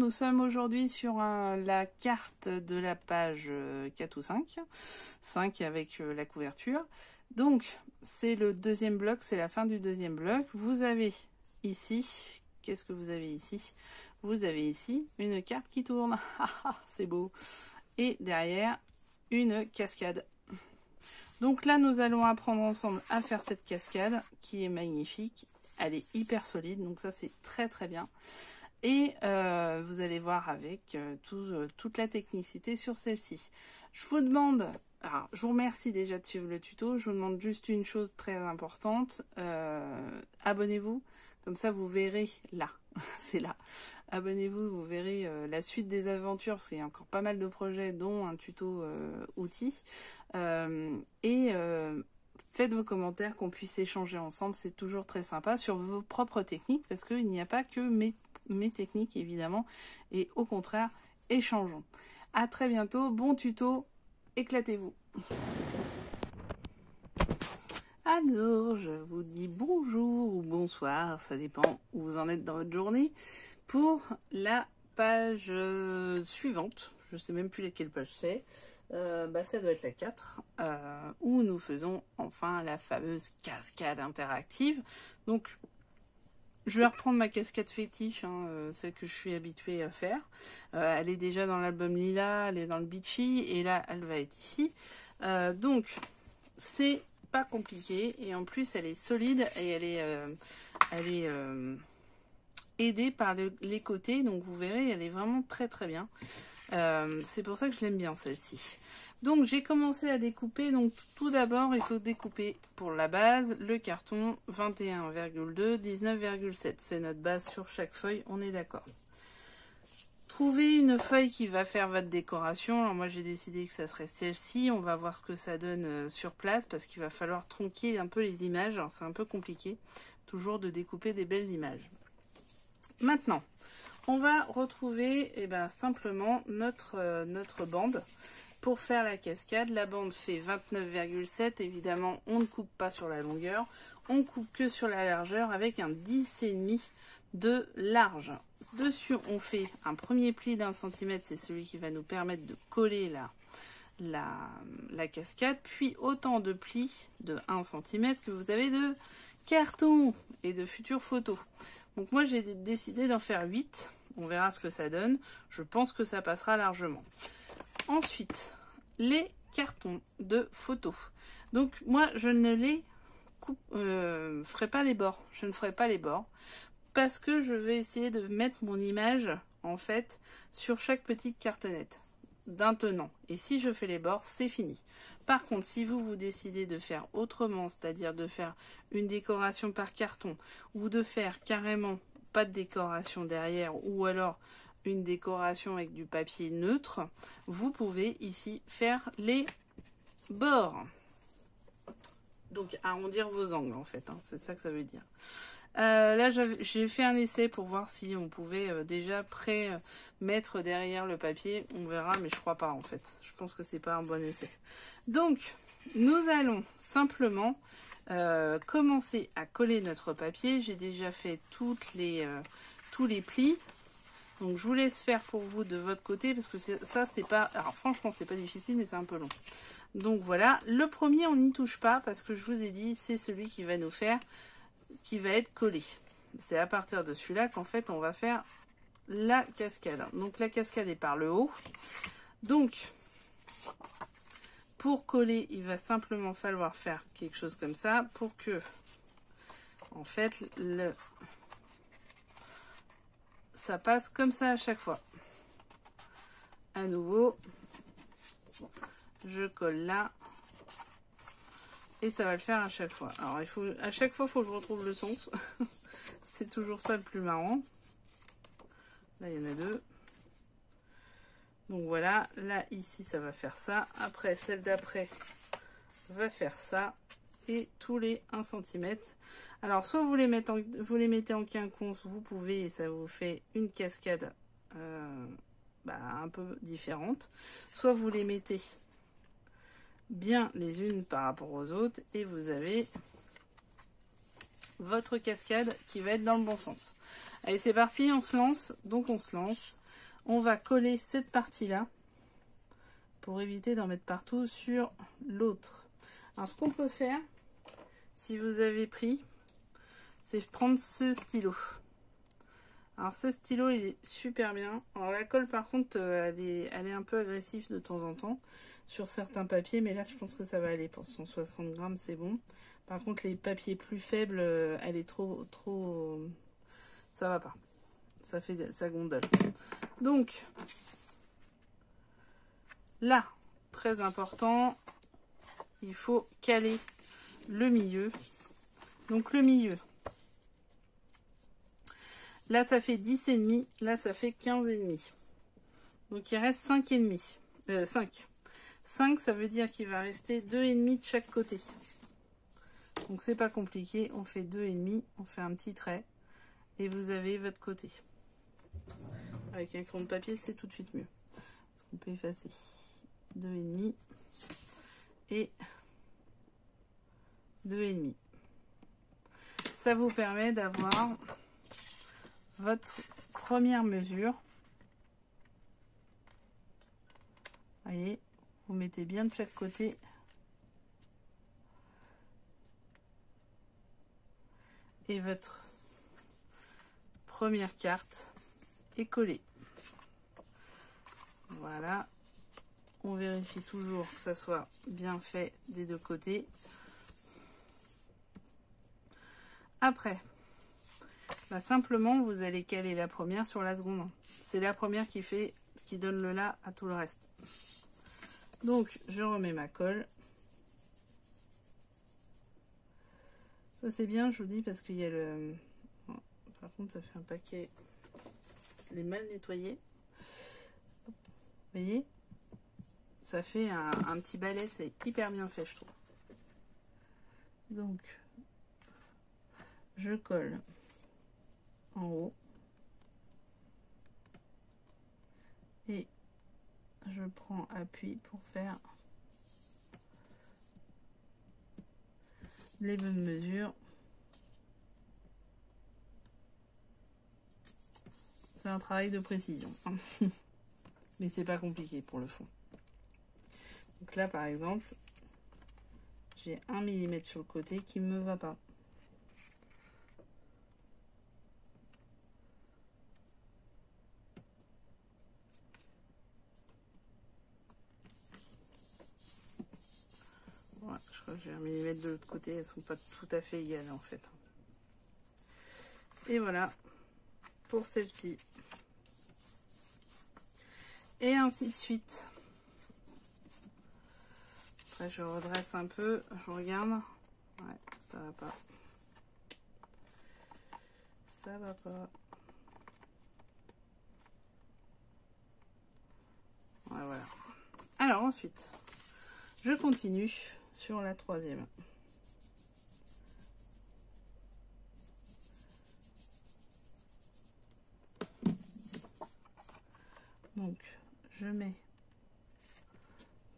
nous sommes aujourd'hui sur la carte de la page 4 ou 5. 5 avec la couverture. Donc, c'est le deuxième bloc, c'est la fin du deuxième bloc. Vous avez ici, qu'est-ce que vous avez ici? Vous avez ici une carte qui tourne. C'est beau. Et derrière, une cascade. Donc là, nous allons apprendre ensemble à faire cette cascade qui est magnifique. Elle est hyper solide, donc ça c'est très très bien. Et vous allez voir avec toute la technicité sur celle-ci. Je vous demande, alors je vous remercie déjà de suivre le tuto, je vous demande juste une chose très importante, abonnez-vous, comme ça vous verrez là, c'est là. Abonnez-vous, vous verrez la suite des aventures, parce qu'il y a encore pas mal de projets, dont un tuto outils. Faites vos commentaires, qu'on puisse échanger ensemble, c'est toujours très sympa, sur vos propres techniques, parce qu'il n'y a pas que mes techniques évidemment, et au contraire, échangeons. À très bientôt, bon tuto, éclatez-vous. Alors, je vous dis bonjour ou bonsoir, ça dépend où vous en êtes dans votre journée, pour la page suivante, je ne sais même plus laquelle page c'est, ça doit être la 4, où nous faisons enfin la fameuse cascade interactive. Donc, je vais reprendre ma cascade fétiche, celle que je suis habituée à faire. Elle est déjà dans l'album Lila, elle est dans le Beachy, et là, elle va être ici. Donc, c'est pas compliqué, et en plus, elle est solide, et elle est aidée par les côtés, donc vous verrez, elle est vraiment très très bien. C'est pour ça que je l'aime bien celle-ci. Donc j'ai commencé à découper. Donc tout d'abord il faut découper pour la base le carton 21,2, 19,7. C'est notre base sur chaque feuille, on est d'accord. Trouvez une feuille qui va faire votre décoration. Alors moi j'ai décidé que ça serait celle-ci. On va voir ce que ça donne sur place parce qu'il va falloir tronquer un peu les images. C'est un peu compliqué toujours de découper des belles images. Maintenant, on va retrouver simplement notre bande pour faire la cascade. La bande fait 29,7. Évidemment, on ne coupe pas sur la longueur. On coupe que sur la largeur avec un 10,5 de large. Dessus, on fait un premier pli d'1 cm. C'est celui qui va nous permettre de coller la cascade. Puis autant de plis de 1 cm que vous avez de carton et de futures photos. Donc moi, j'ai décidé d'en faire 8. On verra ce que ça donne. Je pense que ça passera largement. Ensuite, les cartons de photos. Donc, moi, je ne les ferai pas les bords. Je ne ferai pas les bords parce que je vais essayer de mettre mon image, en fait, sur chaque petite cartonnette d'un tenant. Et si je fais les bords, c'est fini. Par contre, si vous décidez de faire autrement, c'est-à-dire de faire une décoration par carton ou de faire carrément pas de décoration derrière ou alors une décoration avec du papier neutre, vous pouvez ici faire les bords. Donc arrondir vos angles en fait, c'est ça que ça veut dire. Là j'ai fait un essai pour voir si on pouvait déjà mettre derrière le papier. On verra, mais je crois pas en fait. Je pense que c'est pas un bon essai. Donc nous allons simplement commencer à coller notre papier. J'ai déjà fait tous les plis. Donc je vous laisse faire pour vous de votre côté parce que ça c'est pas, alors franchement c'est pas difficile mais c'est un peu long. Donc voilà, le premier on n'y touche pas parce que je vous ai dit c'est celui qui va être collé. C'est à partir de celui-là qu'en fait on va faire la cascade. Donc la cascade est par le haut. Donc pour coller il va simplement falloir faire quelque chose comme ça pour que en fait ça passe comme ça à chaque fois. À nouveau, je colle là et ça va le faire à chaque fois. Alors à chaque fois, il faut que je retrouve le sens. C'est toujours ça le plus marrant. Là, il y en a deux. Donc voilà, là ici ça va faire ça. Après, celle d'après va faire ça. Et tous les 1 cm. Alors soit vous les mettez en quinconce, vous pouvez, et ça vous fait une cascade un peu différente. Soit vous les mettez bien les unes par rapport aux autres et vous avez votre cascade qui va être dans le bon sens. Allez, c'est parti, on se lance. Donc on se lance. On va coller cette partie-là pour éviter d'en mettre partout sur l'autre. Alors, ce qu'on peut faire, si vous avez pris, c'est prendre ce stylo. Alors, ce stylo, il est super bien. Alors, la colle, par contre, elle est un peu agressive de temps en temps sur certains papiers, mais là, je pense que ça va aller. Pour 160 grammes, c'est bon. Par contre, les papiers plus faibles, elle est trop... Ça va pas. Ça gondole. Donc, là, très important, il faut caler le milieu. Donc, le milieu. Là, ça fait 10,5. Là, ça fait 15,5. Donc, il reste 5,5. 5. 5, ça veut dire qu'il va rester 2,5 de chaque côté. Donc, c'est pas compliqué. On fait 2,5. On fait un petit trait. Et vous avez votre côté. Avec un crayon de papier, c'est tout de suite mieux. Parce qu'on peut effacer. 2,5. Et 2,5. Ça vous permet d'avoir votre première mesure. Voyez, vous mettez bien de chaque côté. Et votre première carte est collée. Voilà. On vérifie toujours que ça soit bien fait des deux côtés. Après, bah simplement, vous allez caler la première sur la seconde. C'est la première qui donne le là à tout le reste. Donc, je remets ma colle. Ça, c'est bien, je vous dis, parce qu'il y a le... Par contre, ça fait un paquet... Je l'ai mal nettoyé. Vous voyez? Ça fait un petit balai, c'est hyper bien fait, je trouve. Donc, je colle en haut. Et je prends appui pour faire les bonnes mesures. C'est un travail de précision. Mais c'est pas compliqué pour le fond. Donc là, par exemple, j'ai 1 mm sur le côté qui ne me va pas. Voilà, je crois que j'ai 1 mm de l'autre côté, elles sont pas tout à fait égales en fait. Et voilà pour celle-ci. Et ainsi de suite. Après, je redresse un peu, je regarde. Ouais, ça va pas. Ça va pas. Ouais, voilà. Alors ensuite, je continue sur la troisième. Donc, je mets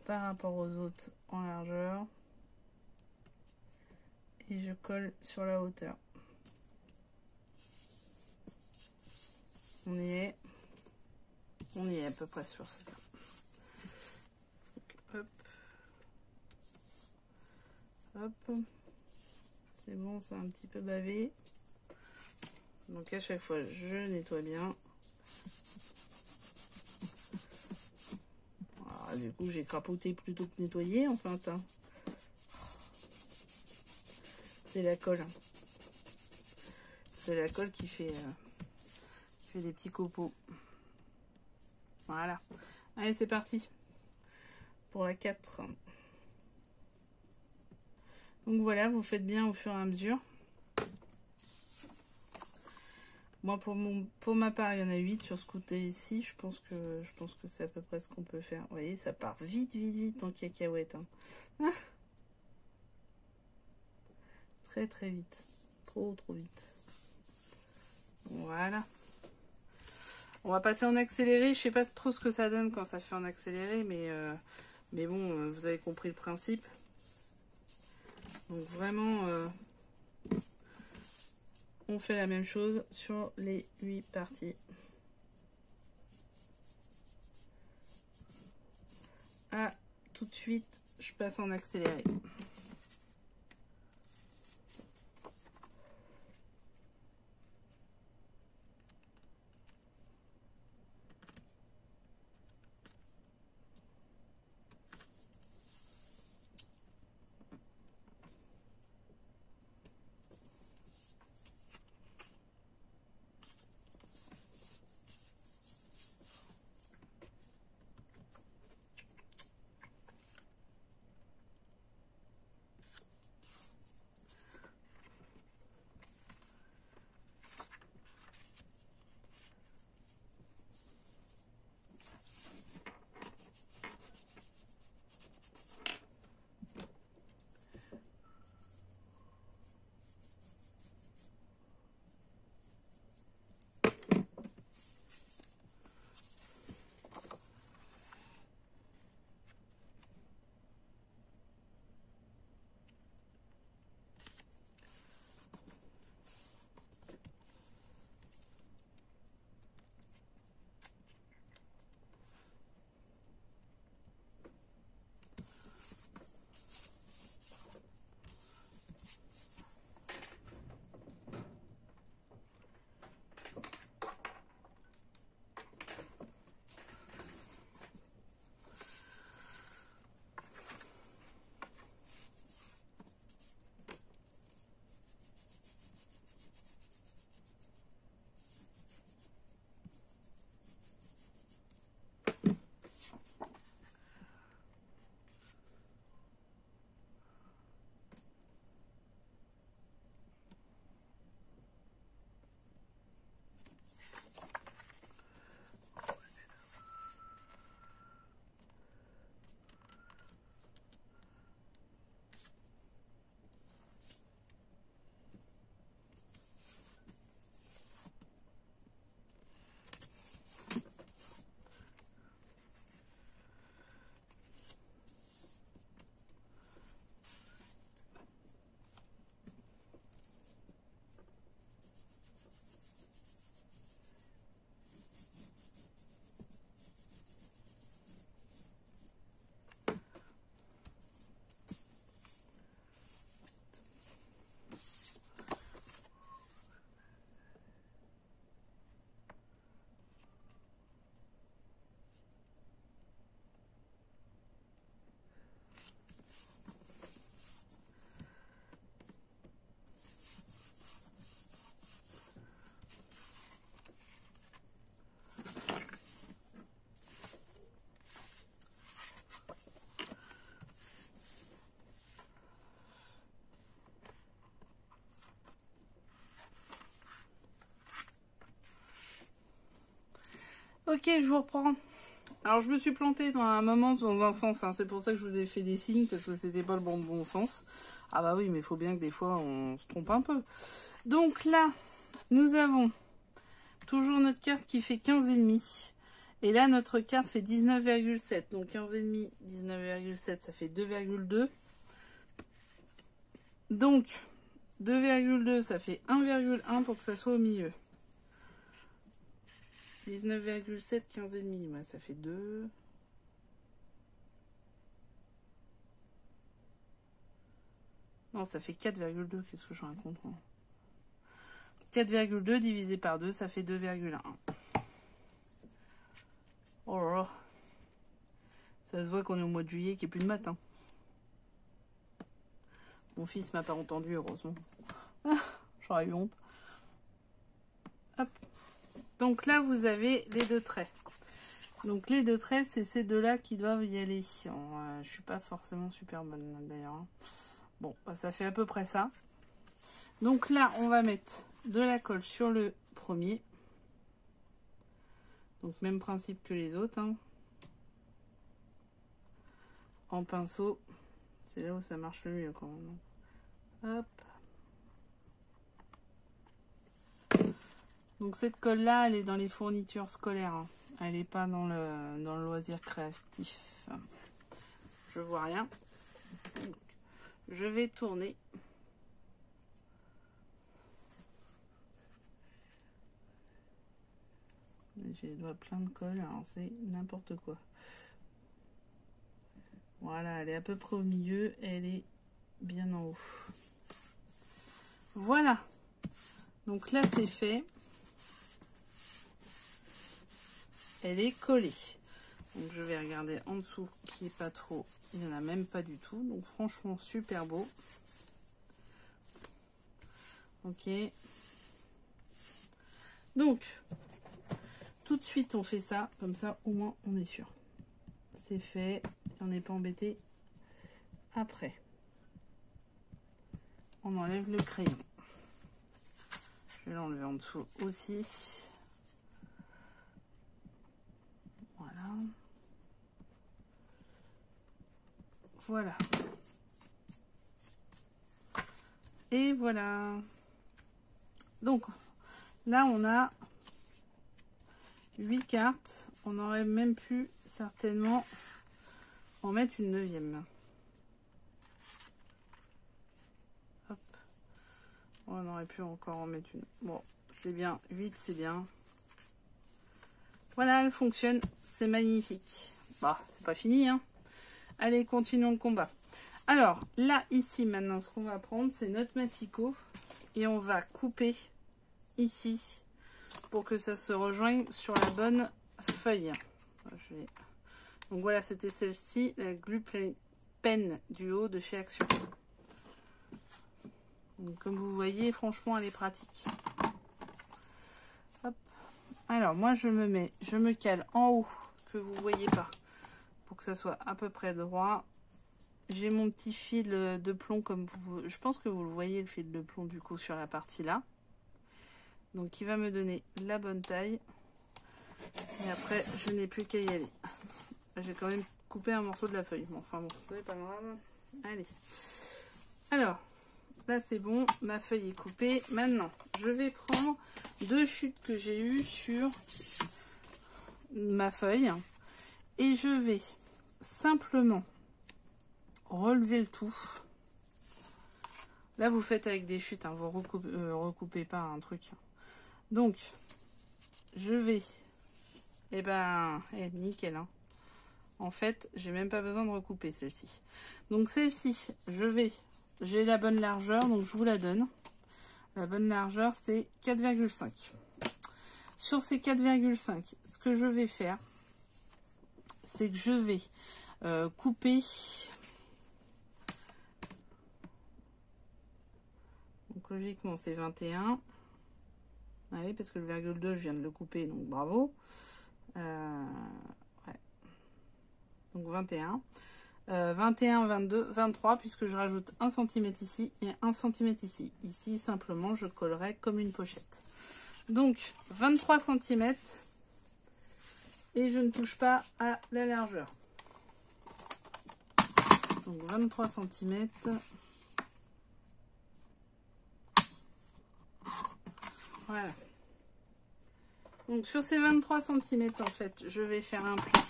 par rapport aux autres en largeur et je colle sur la hauteur. On y est à peu près sur ça. Hop, hop, c'est bon, c'est un petit peu bavé. Donc à chaque fois, je nettoie bien. Alors, du coup, j'ai crapoté plutôt que nettoyer, enfin. C'est la colle. C'est la colle qui fait des petits copeaux. Voilà. Allez, c'est parti pour la 4. Donc voilà, vous faites bien au fur et à mesure. Moi, pour ma part, il y en a 8 sur ce côté ici. Je pense que c'est à peu près ce qu'on peut faire. Vous voyez, ça part vite, vite, vite en cacahuète. Hein. Très, très vite. Trop, trop vite. Voilà. On va passer en accéléré. Je sais pas trop ce que ça donne quand ça fait en accéléré, mais bon, vous avez compris le principe. Donc vraiment, on fait la même chose sur les 8 parties. tout de suite, je passe en accéléré. Ok, je vous reprends. Alors, je me suis plantée dans un moment dans un sens. Hein. C'est pour ça que je vous ai fait des signes, parce que c'était pas le bon sens. Ah bah oui, mais il faut bien que des fois, on se trompe un peu. Donc là, nous avons toujours notre carte qui fait 15,5. Et là, notre carte fait 19,7. Donc 15,5, 19,7, ça fait 2,2. Donc, 2,2, ça fait 1,1 pour que ça soit au milieu. 19,7, 15,5, ouais, ça fait 2. Non, ça fait 4,2. Qu'est-ce que je raconte? 4,2 divisé par 2, ça fait 2,1. Oh là là. Ça se voit qu'on est au mois de juillet, qu'il n'y a plus de matin. Mon fils m'a pas entendu, heureusement. Ah, j'aurais eu honte. Hop. Donc là, vous avez les deux traits. Donc les deux traits, c'est ces deux-là qui doivent y aller. Je suis pas forcément super bonne d'ailleurs. Bon, bah, ça fait à peu près ça. Donc là, on va mettre de la colle sur le premier. Donc même principe que les autres. Hein. En pinceau. C'est là où ça marche le mieux quand même. Hop. Donc cette colle-là, elle est dans les fournitures scolaires. Hein. Elle n'est pas dans le loisir créatif. Je vois rien. Donc, je vais tourner. J'ai les doigts plein de colle, alors c'est n'importe quoi. Voilà, elle est à peu près au milieu, elle est bien en haut. Voilà. Donc là, c'est fait. Elle est collée. Donc je vais regarder en dessous qui est pas trop. Il n'y en a même pas du tout. Donc franchement, super beau. Ok. Donc, tout de suite, on fait ça. Comme ça, au moins, on est sûr. C'est fait. On n'est pas embêté après. On enlève le crayon. Je vais l'enlever en dessous aussi. Voilà. Voilà. Et voilà. Donc, là, on a 8 cartes. On aurait même pu certainement en mettre une 9e. Hop. On aurait pu encore en mettre une. Bon, c'est bien. 8, c'est bien. Voilà, elle fonctionne. C'est magnifique. Bah, c'est pas fini, hein. Allez, continuons le combat. Alors, là, ici, maintenant, ce qu'on va prendre, c'est notre massicot. Et on va couper ici pour que ça se rejoigne sur la bonne feuille. Donc voilà, c'était celle-ci, la Glue Pen du haut de chez Action. Donc, comme vous voyez, franchement, elle est pratique. Hop. Alors, moi, je me cale en haut, que vous ne voyez pas, pour que ça soit à peu près droit. J'ai mon petit fil de plomb, comme vous... Je pense que vous le voyez, le fil de plomb, du coup, sur la partie là. Donc, il va me donner la bonne taille. Et après, je n'ai plus qu'à y aller. J'ai quand même coupé un morceau de la feuille. Bon, enfin bon, c'est pas grave. Allez. Alors, là, c'est bon. Ma feuille est coupée. Maintenant, je vais prendre 2 chutes que j'ai eues sur ma feuille. Et je vais simplement relever le tout. Là, vous faites avec des chutes. Hein, vous recoupez pas un truc. Donc, je vais... Eh ben, nickel. Hein. En fait, j'ai même pas besoin de recouper celle-ci. Donc, celle-ci, j'ai la bonne largeur, donc je vous la donne. La bonne largeur, c'est 4,5. Sur ces 4,5, ce que je vais faire, c'est que je vais couper... Donc, logiquement, c'est 21. Ah oui, parce que le 0,2, je viens de le couper, donc bravo. Ouais. Donc 21. 21, 22, 23, puisque je rajoute 1 cm ici et 1 cm ici. Ici, simplement, je collerai comme une pochette. Donc, 23 cm. Et je ne touche pas à la largeur. Donc, 23 cm. Voilà. Donc sur ces 23 cm, en fait, je vais faire un pli.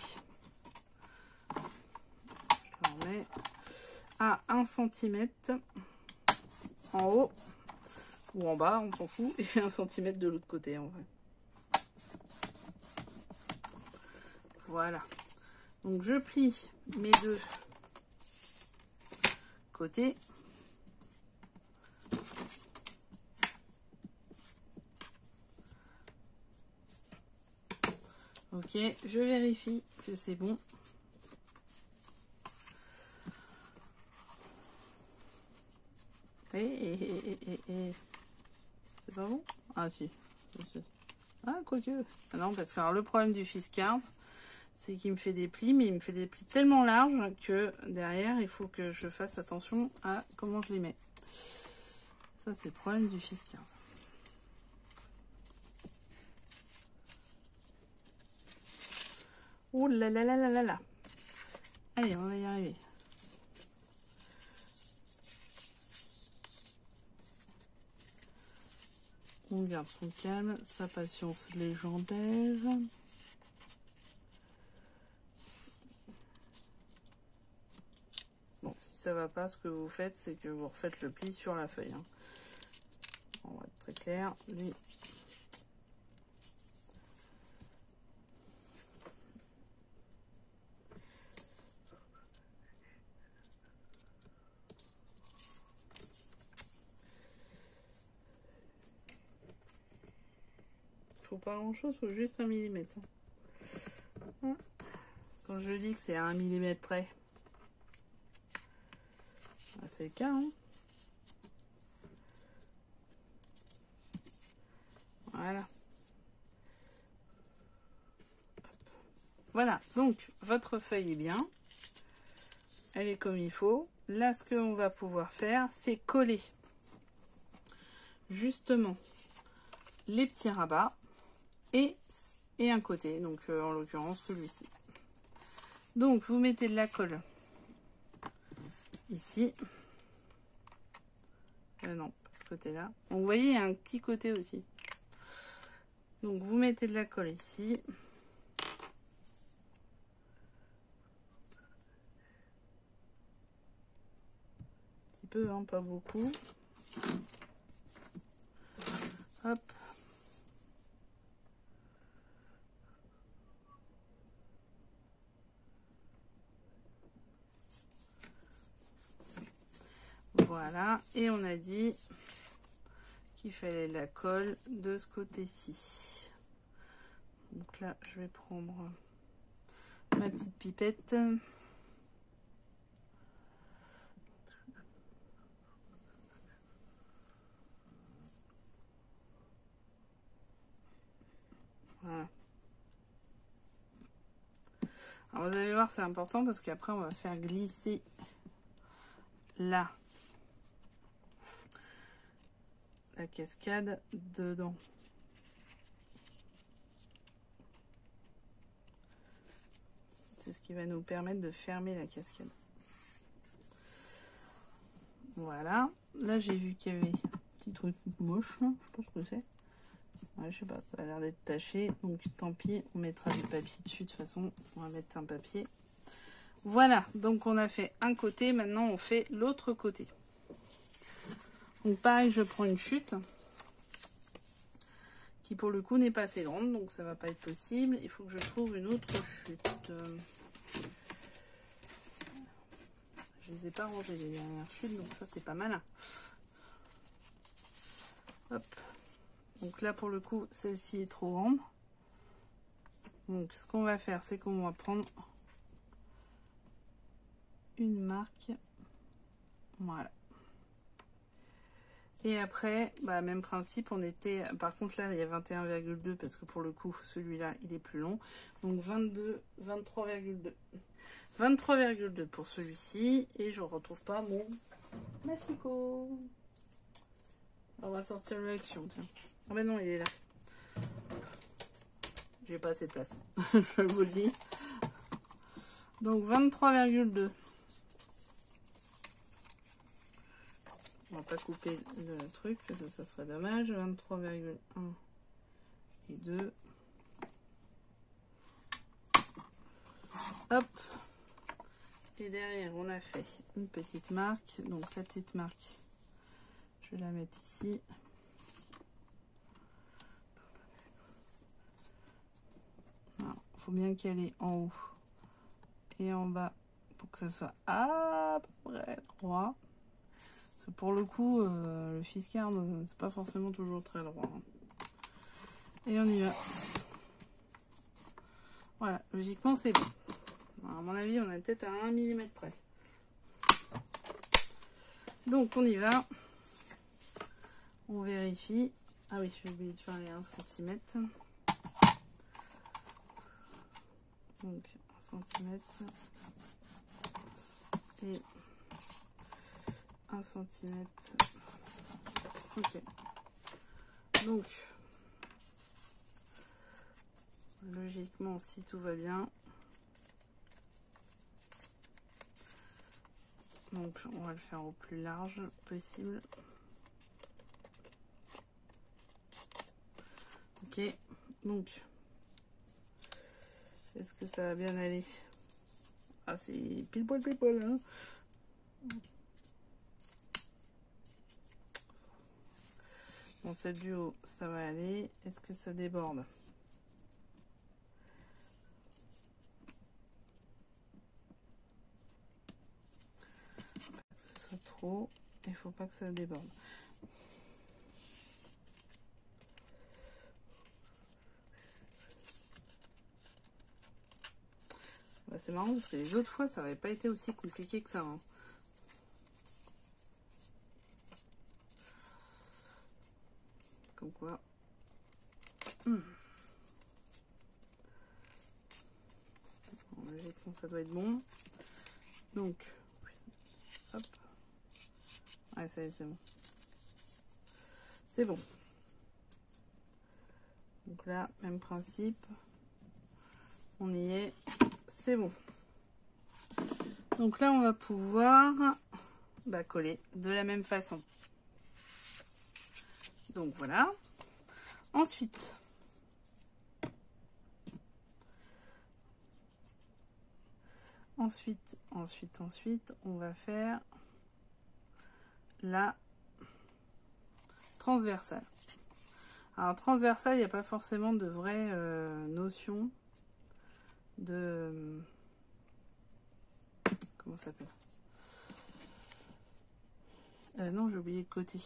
Je le remets à 1 cm en haut ou en bas, on s'en fout, et 1 cm de l'autre côté en vrai. Voilà. Donc je plie mes 2 côtés. Ok, je vérifie que c'est bon. C'est pas bon? Ah si. Ah, quoique. Ah non, parce que alors, le problème du Fiscard, c'est qu'il me fait des plis, mais il me fait des plis tellement larges que derrière, il faut que je fasse attention à comment je les mets. Ça, c'est le problème du Fiscard. Oh là là là là là là. Allez, on va y arriver. On garde son calme, sa patience légendaire. Bon, si ça va pas, ce que vous faites, c'est que vous refaites le pli sur la feuille. Hein. On va être très clair. Lui. faut pas grand chose, faut juste 1 millimètre. Hein. Quand je dis que c'est à 1 millimètre près, c'est le cas. Hein. Voilà. Voilà, donc votre feuille est bien. Elle est comme il faut. Là, ce qu'on va pouvoir faire, c'est coller justement les petits rabats et un côté, donc en l'occurrence celui-ci. Donc vous mettez de la colle ici. Non, pas ce côté-là. Donc vous voyez, il y a un petit côté aussi. Donc vous mettez de la colle ici. Un petit peu, hein, pas beaucoup. Hop. Voilà, et on a dit qu'il fallait la colle de ce côté-ci. Donc là, je vais prendre ma petite pipette. Voilà. Alors vous allez voir, c'est important parce qu'après, on va faire glisser là la cascade dedans. C'est ce qui va nous permettre de fermer la cascade. Voilà. Là, j'ai vu qu'il y avait un petit truc moche, là. Je sais pas ce que c'est. Ouais, je sais pas, ça a l'air d'être taché. Donc, tant pis, on mettra du papier dessus. De toute façon, on va mettre un papier. Voilà. Donc, on a fait un côté. Maintenant, on fait l'autre côté. Donc, pareil, je prends une chute qui, pour le coup, n'est pas assez grande. Donc, ça va pas être possible. Il faut que je trouve une autre chute. Je les ai pas rangées les dernières chutes, donc ça c'est pas mal. Hop. Donc là pour le coup, celle-ci est trop grande. Donc ce qu'on va faire, c'est qu'on va prendre une marque. Voilà. Et après, bah, même principe, on était... Par contre là, il y a 21,2 parce que pour le coup, celui-là, il est plus long. Donc 22, 23,2. 23,2 pour celui-ci. Et je ne retrouve pas mon massicot. On va sortir l'action, tiens. Ah ben non, il est là. J'ai pas assez de place. Je vous le dis. Donc 23,2. On va pas couper le truc, parce que ça serait dommage. 23,1 et 2. Hop. Et derrière, on a fait une petite marque. Donc la petite marque, je vais la mettre ici. Il faut bien qu'elle est en haut et en bas pour que ça soit à peu près droit. Parce que pour le coup, le fiscard, c'est pas forcément toujours très droit. Et on y va. Voilà, logiquement, c'est bon. Alors, à mon avis, on est peut-être à 1 mm près. Donc, on y va. On vérifie. Ah oui, j'ai oublié de faire les 1 cm. Donc, 1 cm. Et 1 cm. Ok. Donc, logiquement, si tout va bien, donc on va le faire au plus large possible. Ok, donc est-ce que ça va bien aller? Ah, c'est pile poil, hein. Bon, celle du haut, ça va aller. Est-ce que ça déborde? Pas que ce soit trop. Il faut pas que ça déborde. C'est marrant parce que les autres fois, ça n'avait pas été aussi compliqué que ça. Hein. Comme quoi. Logiquement, ça doit être bon. Donc, hop. Ouais, ça y est, c'est bon. C'est bon. Donc là, même principe. On y est. C'est bon. Donc là, on va pouvoir coller de la même façon. Donc voilà. Ensuite, on va faire la transversale. Alors transversale, il n'y a pas forcément de vraie notion de... Comment ça s'appelle? Non, j'ai oublié le côté.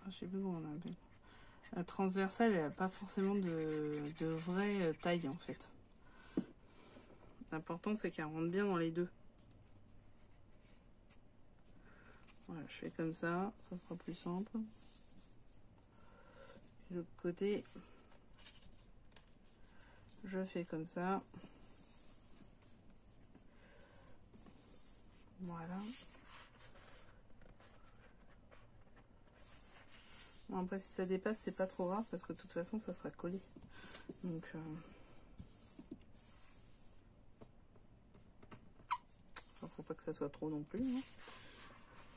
Je sais plus comment on appelle. La transversale, elle n'a pas forcément de vraie taille en fait. L'important c'est qu'elle rentre bien dans les deux. Voilà, je fais comme ça sera plus simple. Et l'autre côté, je fais comme ça. Voilà. Bon, après, si ça dépasse, c'est pas trop grave parce que de toute façon, ça sera collé. Donc, faut pas que ça soit trop non plus. Hein,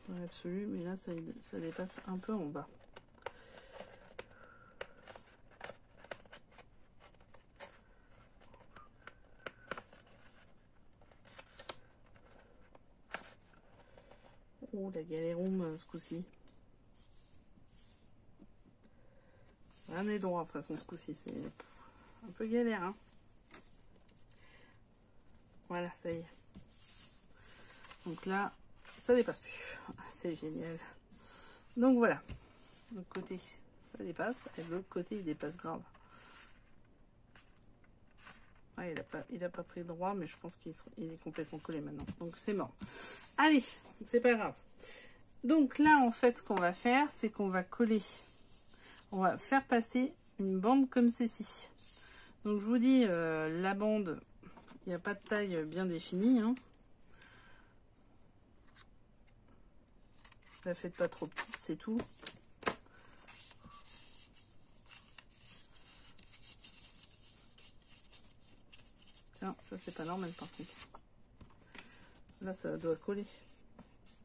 dans l'absolu, mais là, ça dépasse un peu en bas. Oh, la galéroum ce coup-ci. Rien n'est droit, de toute façon, ce coup-ci. C'est un peu galère. Hein. Voilà, ça y est. Donc là, ça dépasse plus. C'est génial. Donc voilà. De l'autre côté, ça dépasse. Et de l'autre côté, il dépasse grave. Ouais, il a pas pris droit, mais je pense qu'il est complètement collé maintenant. Donc c'est mort. Allez, c'est pas grave. Donc là, en fait, ce qu'on va faire, c'est qu'on va coller. On va faire passer une bande comme ceci. Donc je vous dis, la bande, il n'y a pas de taille bien définie. Hein. La faites pas trop petite, c'est tout. Tiens, ça c'est pas normal par contre. Là, ça doit coller.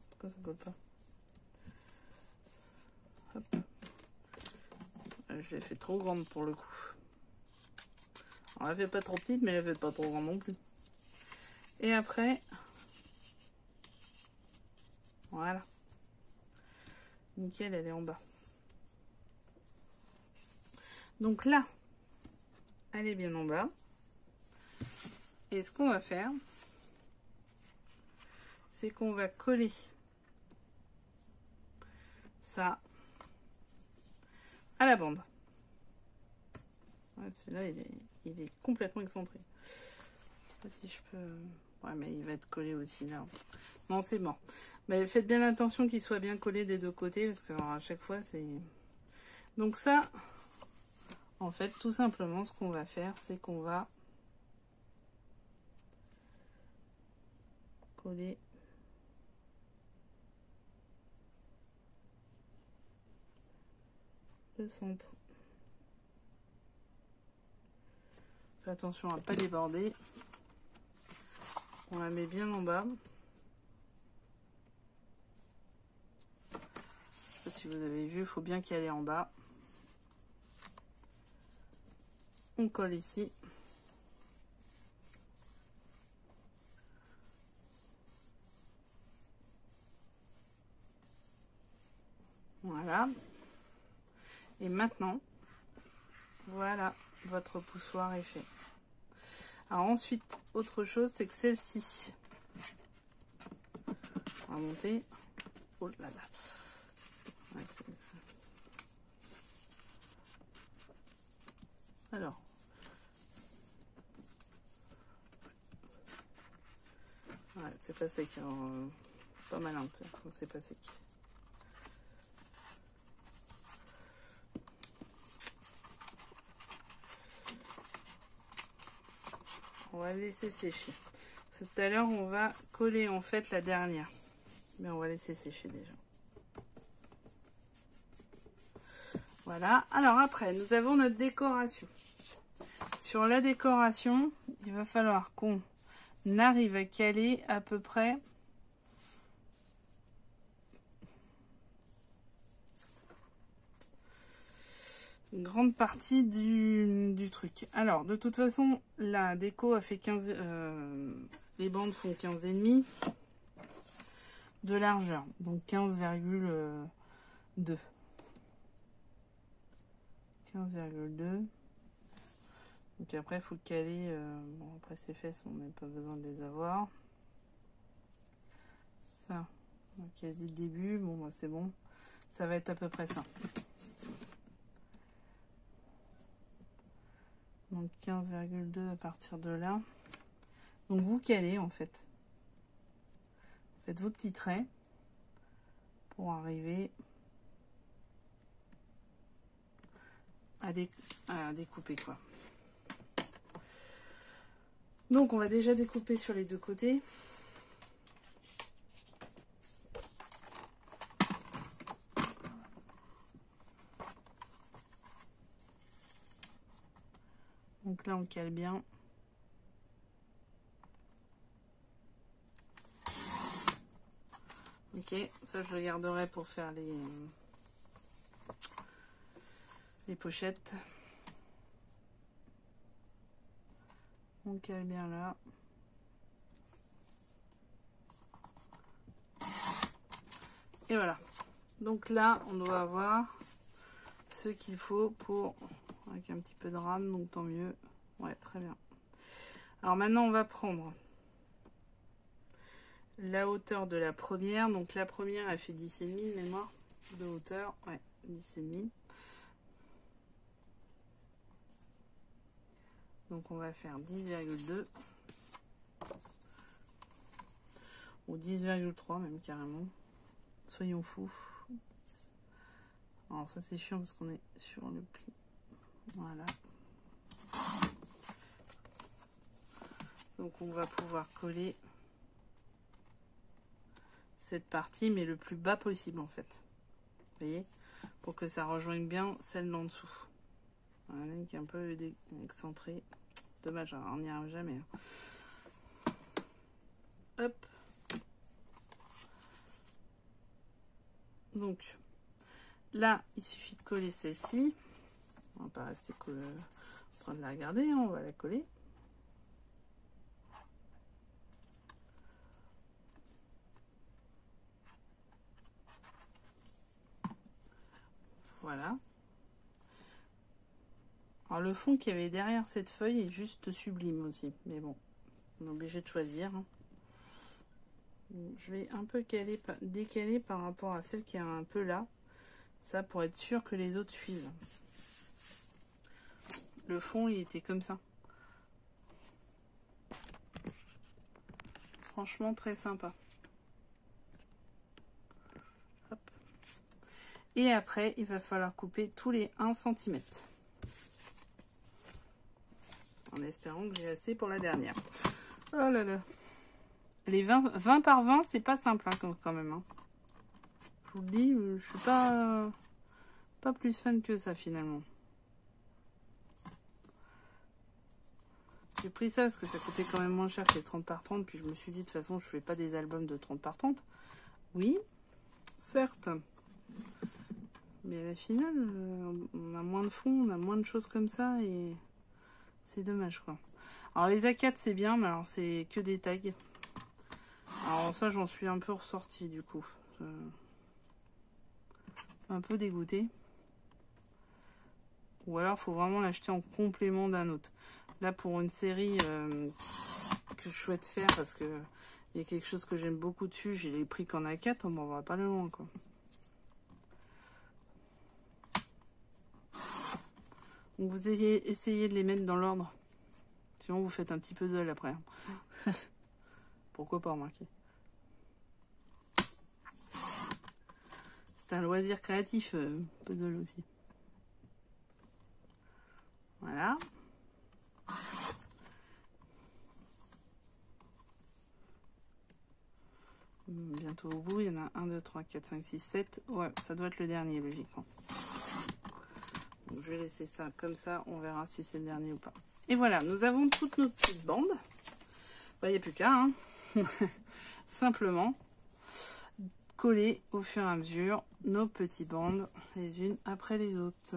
Pourquoi ça colle pas? Hop. Je l'ai fait trop grande pour le coup. On la fait pas trop petite, mais elle fait pas trop grande non plus. Et après, voilà. Nickel, elle est en bas. Donc là, elle est bien en bas. Et ce qu'on va faire, c'est qu'on va coller ça à la bande. Celui-là, il est complètement excentré. Je sais pas si je peux... Ouais, mais il va être collé aussi là. Non, c'est mort. Mais faites bien attention qu'il soit bien collé des deux côtés, parce que à chaque fois, c'est... Donc ça, en fait, tout simplement, ce qu'on va faire, c'est qu'on va coller le centre. Faites attention à ne pas déborder. On la met bien en bas. Je sais pas si vous avez vu, il faut bien qu'elle est en bas. On colle ici. Voilà. Et maintenant, voilà, votre poussoir est fait. Alors ensuite, autre chose, c'est que celle-ci, on va monter. Oh là là. Ouais, Alors. Ouais, c'est pas sec. Alors, pas malin, quand c'est pas sec. On va laisser sécher. Tout à l'heure, on va coller en fait la dernière. Mais on va laisser sécher déjà. Voilà. Alors après, nous avons notre décoration. Sur la décoration, il va falloir qu'on arrive à caler à peu près une grande partie du truc. Alors, de toute façon, la déco a fait 15... les bandes font 15,5 de largeur. Donc 15,2. 15,2. Donc après, il faut le caler. Bon, après ces fesses, on n'a pas besoin de les avoir. Ça, quasi le début. Bon, bah, c'est bon. Ça va être à peu près ça. Donc 15,2 à partir de là. Donc vous calez en fait. Faites vos petits traits pour arriver à découper quoi. Donc on va déjà découper sur les deux côtés. Donc là on cale bien. Ok, ça je le garderai pour faire les pochettes. On cale bien là. Et voilà. Donc là, on doit avoir ce qu'il faut pour... Avec un petit peu de rame, donc tant mieux. Ouais, très bien. Alors maintenant, on va prendre la hauteur de la première. Donc la première, elle fait 10,5 de mémoire de hauteur. Ouais, 10,5. Donc on va faire 10,2 ou 10,3 même carrément. Soyons fous. Alors ça c'est chiant parce qu'on est sur le pli. Voilà. Donc on va pouvoir coller cette partie mais le plus bas possible en fait. Vous voyez, pour que ça rejoigne bien celle d'en dessous. Voilà, qui est un peu excentrée. Dommage, on n'y arrive jamais. Hop. Donc, là, il suffit de coller celle-ci. On va pas rester en train de la regarder, hein, on va la coller. Voilà. Alors, le fond qu'il y avait derrière cette feuille est juste sublime aussi. Mais bon, on est obligé de choisir. Hein. Je vais un peu décaler par rapport à celle qui est un peu là. Ça, pour être sûr que les autres suivent. Le fond, il était comme ça. Franchement, très sympa. Hop. Et après, il va falloir couper tous les 1 cm. En espérant que j'ai assez pour la dernière. Oh là là. Les 20 par 20, c'est pas simple hein, quand même. Hein. Je vous le dis, je suis pas plus fan que ça finalement. J'ai pris ça parce que ça coûtait quand même moins cher que les 30 par 30. Puis je me suis dit de toute façon, je fais pas des albums de 30 par 30. Oui, certes. Mais à la finale, on a moins de fond, on a moins de choses comme ça et c'est dommage quoi. Alors les A4 c'est bien, mais alors c'est que des tags. Alors ça j'en suis un peu ressortie du coup. Un peu dégoûtée. Ou alors il faut vraiment l'acheter en complément d'un autre. Là pour une série que je souhaite faire parce que il y a quelque chose que j'aime beaucoup dessus, j'ai les prix qu'en A4, on va pas le loin quoi. Donc vous essayez de les mettre dans l'ordre. Sinon vous faites un petit puzzle après. Pourquoi pas, remarquer. C'est un loisir créatif, puzzle aussi. Voilà. Bientôt au bout, il y en a 1, 2, 3, 4, 5, 6, 7. Ouais, ça doit être le dernier, logiquement. Donc, je vais laisser ça comme ça, on verra si c'est le dernier ou pas. Et voilà, nous avons toutes nos petites bandes. Bah, il n'y a plus qu'à, hein. Simplement, coller au fur et à mesure nos petites bandes, les unes après les autres.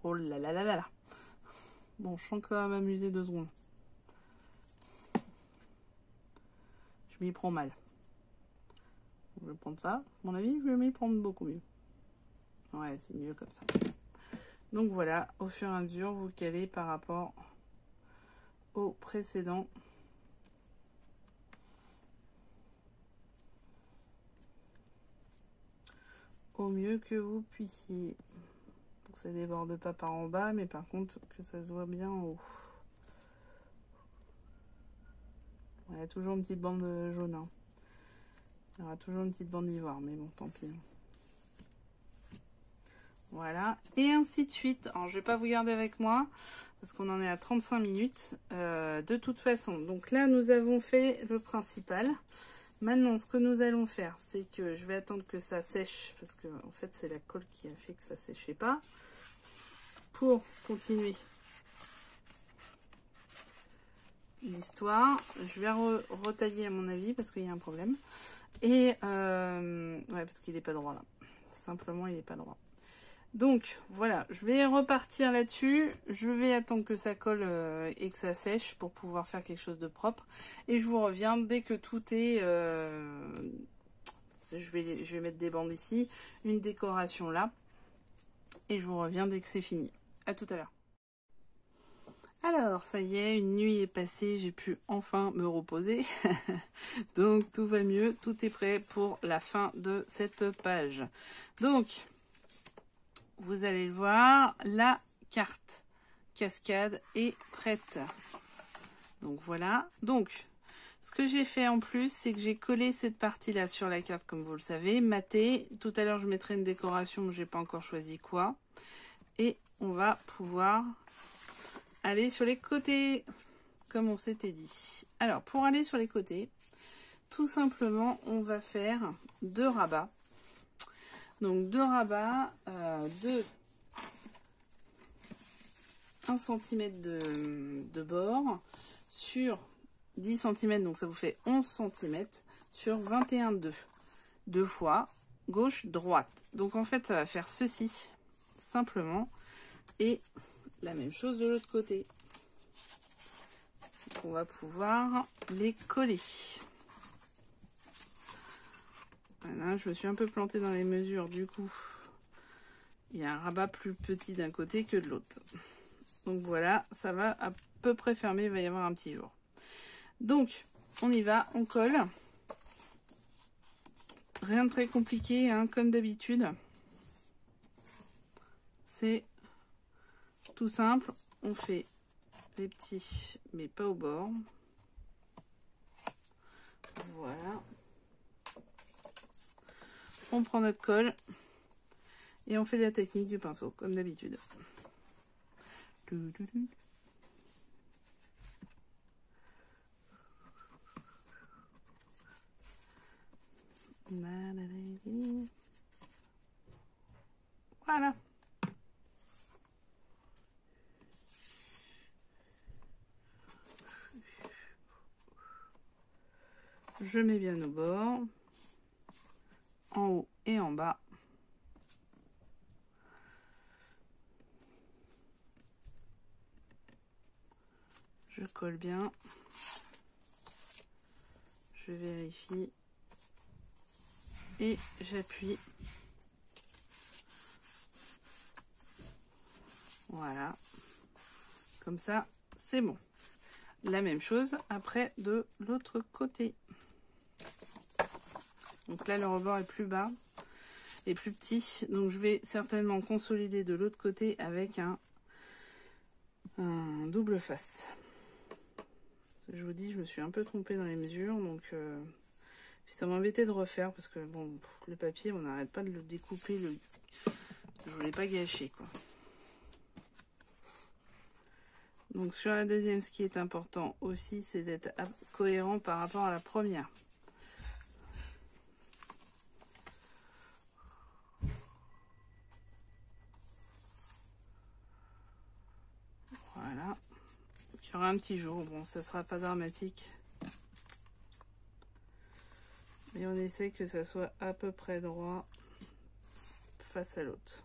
Oh là là là là là. Bon, je sens que ça va m'amuser 2 secondes. Je m'y prends mal. Je vais prendre ça. À mon avis, je vais m'y prendre beaucoup mieux. Ouais, c'est mieux comme ça. Donc voilà, au fur et à mesure, vous calez par rapport au précédent. Au mieux que vous puissiez. Pour que ça ne déborde pas par en bas, mais par contre que ça se voit bien en haut. Il y a toujours une petite bande jaune. Hein. Il y aura toujours une petite bande ivoire, mais bon, tant pis. Voilà, et ainsi de suite. Alors, je vais pas vous garder avec moi, parce qu'on en est à 35 minutes, de toute façon. Donc là, nous avons fait le principal. Maintenant, ce que nous allons faire, c'est que je vais attendre que ça sèche, parce que en fait, c'est la colle qui a fait que ça séchait pas. Pour continuer l'histoire, je vais retailler à mon avis, parce qu'il y a un problème. Et, ouais, parce qu'il n'est pas droit là. Simplement, il n'est pas droit. Donc voilà, je vais repartir là-dessus. Je vais attendre que ça colle et que ça sèche pour pouvoir faire quelque chose de propre. Et je vous reviens dès que tout est... je vais mettre des bandes ici, une décoration là. Et je vous reviens dès que c'est fini. À tout à l'heure. Alors, ça y est, une nuit est passée, j'ai pu enfin me reposer. Donc tout va mieux, tout est prêt pour la fin de cette page. Donc... vous allez le voir, la carte cascade est prête. Donc voilà. Donc, ce que j'ai fait en plus, c'est que j'ai collé cette partie-là sur la carte, comme vous le savez, maté. Tout à l'heure, je mettrai une décoration, mais je n'ai pas encore choisi quoi. Et on va pouvoir aller sur les côtés, comme on s'était dit. Alors, pour aller sur les côtés, tout simplement, on va faire 2 rabats. Donc 2 rabats de 1 cm de bord sur 10 cm, donc ça vous fait 11 cm sur 21,2. 2 fois gauche, droite. Donc en fait, ça va faire ceci, simplement. Et la même chose de l'autre côté. Donc on va pouvoir les coller. Voilà, je me suis un peu plantée dans les mesures, du coup, il y a un rabat plus petit d'un côté que de l'autre. Donc voilà, ça va à peu près fermer, il va y avoir un petit jour. Donc, on y va, on colle. Rien de très compliqué, hein, comme d'habitude. C'est tout simple, on fait les petits, mais pas au bord. Voilà. On prend notre colle et on fait la technique du pinceau, comme d'habitude. Voilà. Je mets bien au bord, en haut et en bas. Je colle bien. Je vérifie. Et j'appuie. Voilà. Comme ça, c'est bon. La même chose après de l'autre côté. Donc là, le rebord est plus bas et plus petit. Donc je vais certainement consolider de l'autre côté avec un double face. Je vous dis, je me suis un peu trompée dans les mesures, donc puis ça m'embêtait de refaire parce que bon, le papier, on n'arrête pas de le découper. Je voulais pas gâcher, quoi. Donc sur la deuxième, ce qui est important aussi, c'est d'être cohérent par rapport à la première. Voilà. Donc, il y aura un petit jour. Bon, ça sera pas dramatique. Mais on essaie que ça soit à peu près droit face à l'autre.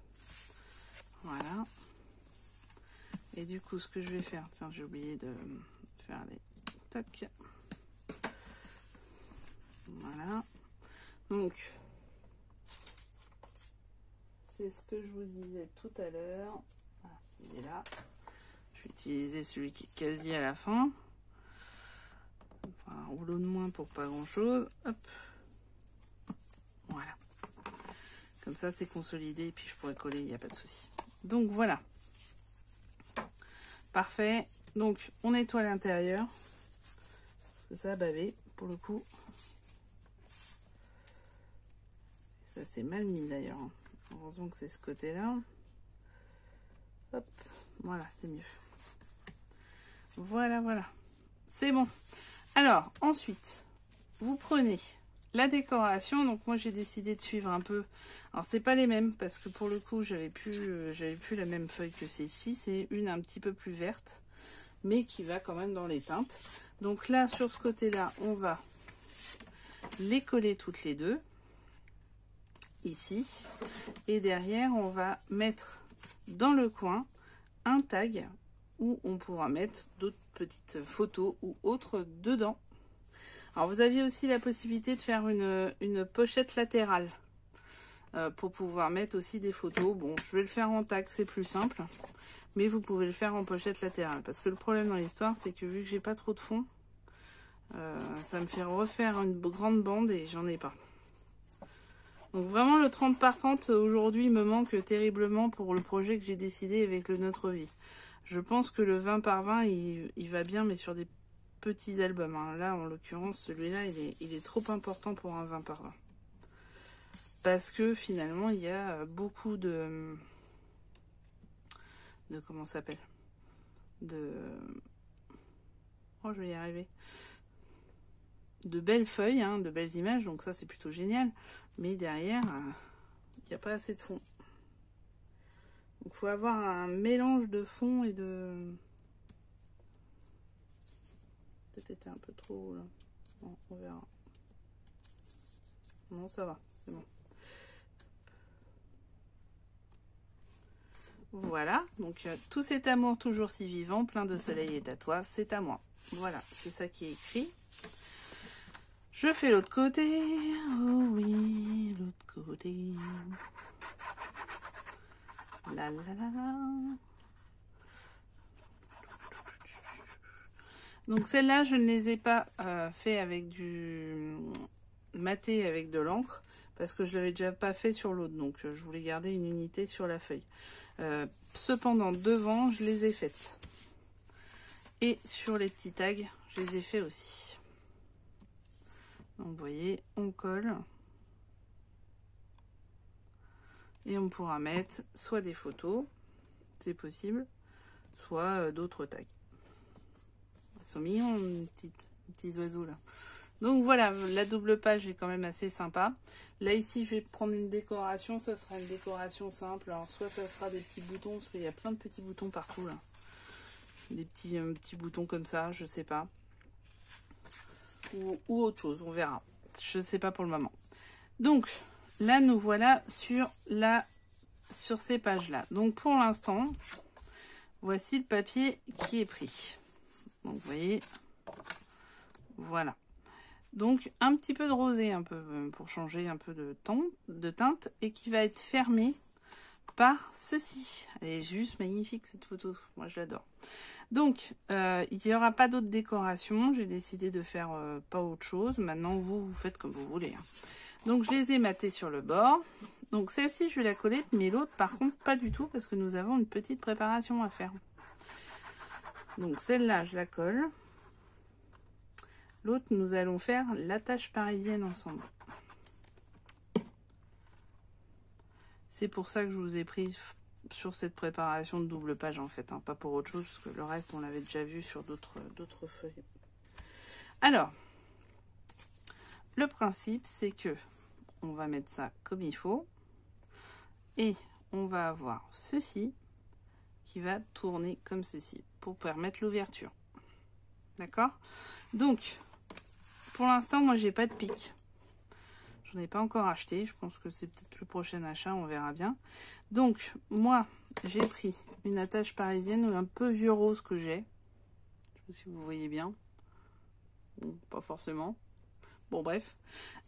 Voilà. Et du coup, ce que je vais faire, tiens, j'ai oublié de faire les tocs. Voilà. Donc, c'est ce que je vous disais tout à l'heure. Ah, il est là. Je vais utiliser celui qui est quasi à la fin. Enfin, un rouleau de moins pour pas grand chose. Hop. Voilà. Comme ça, c'est consolidé et puis je pourrais coller, il n'y a pas de souci. Donc voilà. Parfait. Donc on nettoie l'intérieur. Parce que ça a bavé pour le coup. Ça c'est mal mis d'ailleurs. Heureusement que c'est ce côté-là. Hop. Voilà, c'est mieux. Voilà, voilà. C'est bon. Alors, ensuite, vous prenez la décoration. Donc moi j'ai décidé de suivre un peu. Alors c'est pas les mêmes parce que pour le coup j'avais plus la même feuille que celle-ci. C'est une un petit peu plus verte, mais qui va quand même dans les teintes. Donc là sur ce côté-là, on va les coller toutes les deux ici, et derrière on va mettre dans le coin un tag où on pourra mettre d'autres petites photos ou autres dedans. Alors vous aviez aussi la possibilité de faire une pochette latérale pour pouvoir mettre aussi des photos. Bon, je vais le faire en tag, c'est plus simple, mais vous pouvez le faire en pochette latérale parce que le problème dans l'histoire, c'est que vu que j'ai pas trop de fond, ça me fait refaire une grande bande et j'en ai pas. Donc vraiment le 30 par 30 aujourd'hui me manque terriblement pour le projet que j'ai décidé avec le Notre Vie. Je pense que le 20 par 20 il va bien, mais sur des petits albums. Hein. Là en l'occurrence celui-là il est trop important pour un 20 par 20. Parce que finalement il y a beaucoup de comment ça s'appelle, oh je vais y arriver, de belles feuilles, hein, de belles images, donc ça c'est plutôt génial, mais derrière il n'y a pas assez de fond, donc il faut avoir un mélange de fond et de, peut-être été un peu trop là, bon, on verra, non ça va, c'est bon. Voilà, donc tout cet amour toujours si vivant, plein de soleil est à toi, c'est à moi. Voilà, c'est ça qui est écrit. Je fais l'autre côté. Oh oui, l'autre côté. La la la. Donc celles-là, je ne les ai pas fait avec du maté avec de l'encre parce que je l'avais déjà pas fait sur l'autre, donc je voulais garder une unité sur la feuille. Cependant, devant, je les ai faites. Et sur les petits tags, je les ai fait aussi. Donc, vous voyez, on colle. Et on pourra mettre soit des photos, c'est possible, soit d'autres tags. Ils sont mignons, les petits oiseaux là. Donc voilà, la double page est quand même assez sympa. Là ici je vais prendre une décoration, ça sera une décoration simple. Alors soit ça sera des petits boutons, parce qu'il y a plein de petits boutons partout là. Des petits boutons comme ça, je sais pas. Ou autre chose, on verra. Je sais pas pour le moment. Donc là nous voilà sur ces pages là. Donc pour l'instant, voici le papier qui est pris. Donc vous voyez, voilà. Donc un petit peu de rosé, un peu pour changer un peu de teinte, et qui va être fermé par ceci. Elle est juste magnifique cette photo, moi je l'adore. Donc il n'y aura pas d'autres décorations, j'ai décidé de faire pas autre chose. Maintenant vous faites comme vous voulez. Hein. Donc je les ai matés sur le bord. Donc celle-ci je vais la coller, mais l'autre par contre pas du tout parce que nous avons une petite préparation à faire. Donc celle-là je la colle. L'autre nous allons faire l'attache parisienne ensemble. C'est pour ça que je vous ai pris sur cette préparation de double page en fait, hein, pas pour autre chose, parce que le reste on l'avait déjà vu sur d'autres feuilles. Alors, le principe c'est que on va mettre ça comme il faut et on va avoir ceci qui va tourner comme ceci pour permettre l'ouverture. D'accord? Donc, pour l'instant, moi j'ai pas de pic. J'en ai pas encore acheté, je pense que c'est peut-être le prochain achat, on verra bien. Donc, moi, j'ai pris une attache parisienne un peu vieux rose que j'ai. Je sais pas si vous voyez bien. Bon, pas forcément. Bon, bref.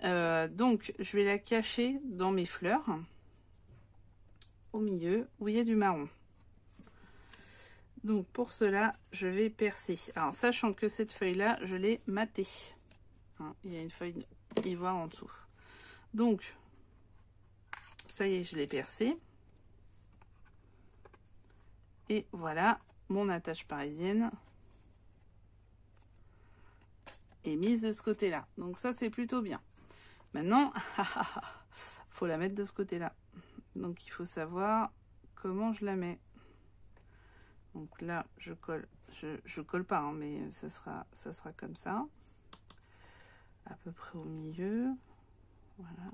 Donc, je vais la cacher dans mes fleurs. Au milieu, où il y a du marron. Donc, pour cela, je vais percer. Alors, sachant que cette feuille-là, je l'ai matée. Hein, il y a une feuille ivoire en dessous. Donc, ça y est, je l'ai percé. Et voilà, mon attache parisienne est mise de ce côté-là. Donc ça, c'est plutôt bien. Maintenant, faut la mettre de ce côté-là. Donc, il faut savoir comment je la mets. Donc là, je colle. Je colle pas, hein, mais ça sera comme ça. À peu près au milieu. Voilà.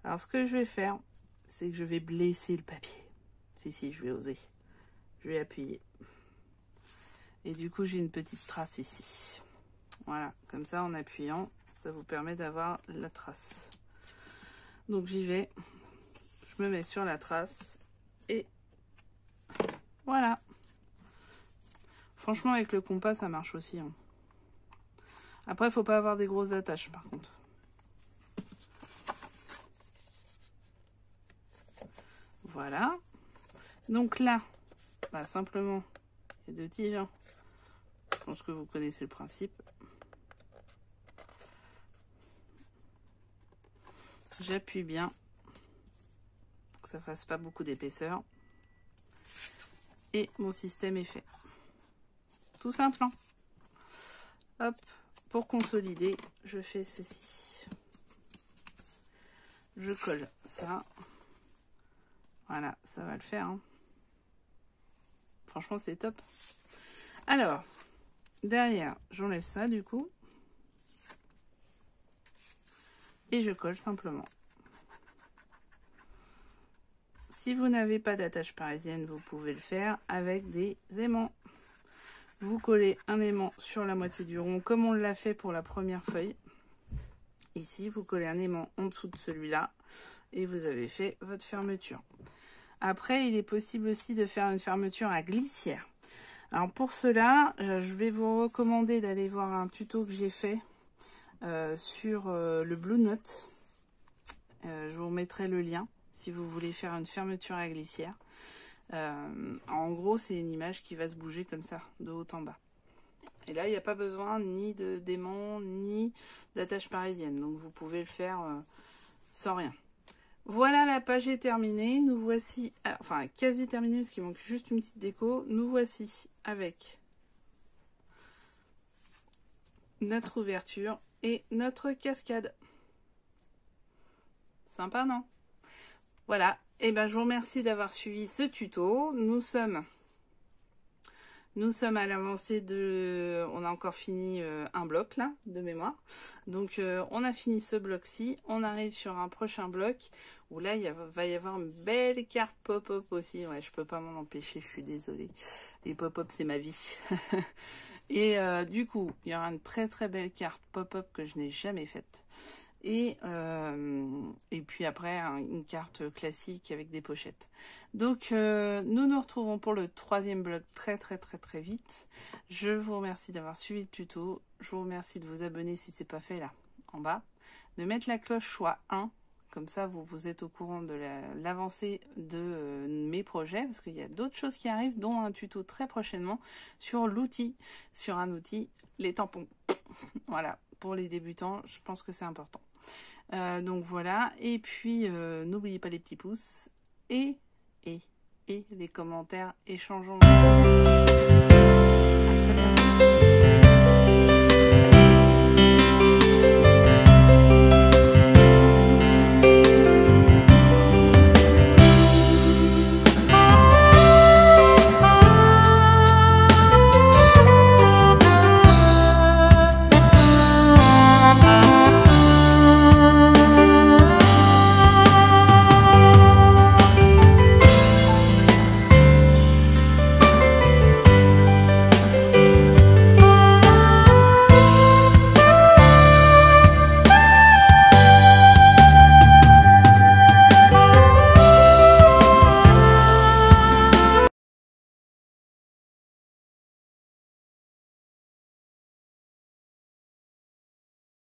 Alors, ce que je vais faire, c'est que je vais blesser le papier. Si, je vais oser. Je vais appuyer. Et du coup, j'ai une petite trace ici. Voilà, comme ça, en appuyant, ça vous permet d'avoir la trace. Donc, j'y vais. Je me mets sur la trace. Et voilà. Franchement, avec le compas, ça marche aussi. Hein. Après, il ne faut pas avoir des grosses attaches, par contre. Voilà. Donc là, bah, simplement, il y a deux tiges. Hein. Je pense que vous connaissez le principe. J'appuie bien pour que ça ne fasse pas beaucoup d'épaisseur. Et mon système est fait. Tout simple. Hein. Hop, pour consolider, je fais ceci. Je colle ça. Voilà, ça va le faire. Hein. Franchement, c'est top. Alors, derrière, j'enlève ça du coup. Et je colle simplement. Si vous n'avez pas d'attache parisienne, vous pouvez le faire avec des aimants. Vous collez un aimant sur la moitié du rond, comme on l'a fait pour la première feuille. Ici, vous collez un aimant en dessous de celui-là. Et vous avez fait votre fermeture. Après, il est possible aussi de faire une fermeture à glissière. Alors pour cela, je vais vous recommander d'aller voir un tuto que j'ai fait sur le Blue Note. Je vous remettrai le lien si vous voulez faire une fermeture à glissière. En gros, c'est une image qui va se bouger comme ça, de haut en bas. Et là, il n'y a pas besoin ni d'aimant, ni d'attache parisienne. Donc vous pouvez le faire sans rien. Voilà, la page est terminée. Nous voici, enfin quasi terminée parce qu'il manque juste une petite déco. Nous voici avec notre ouverture et notre cascade. Sympa, non? Voilà. Et ben, je vous remercie d'avoir suivi ce tuto. Nous sommes à l'avancée de... On a encore fini un bloc là, de mémoire. Donc on a fini ce bloc-ci. On arrive sur un prochain bloc où là, va y avoir une belle carte pop-up aussi. Ouais, je peux pas m'en empêcher, je suis désolée. Les pop-up, c'est ma vie. Et du coup, il y aura une très très belle carte pop-up que je n'ai jamais faite. Et puis après, une carte classique avec des pochettes. Donc, nous nous retrouvons pour le troisième bloc très vite. Je vous remercie d'avoir suivi le tuto. Je vous remercie de vous abonner si ce n'est pas fait là, en bas. De mettre la cloche choix 1. Comme ça, vous êtes au courant de l'avancée de mes projets. Parce qu'il y a d'autres choses qui arrivent, dont un tuto très prochainement sur l'outil. Sur un outil, les tampons. Voilà, pour les débutants, je pense que c'est important. Donc voilà, et puis n'oubliez pas les petits pouces et les commentaires, échangeons. À très bientôt.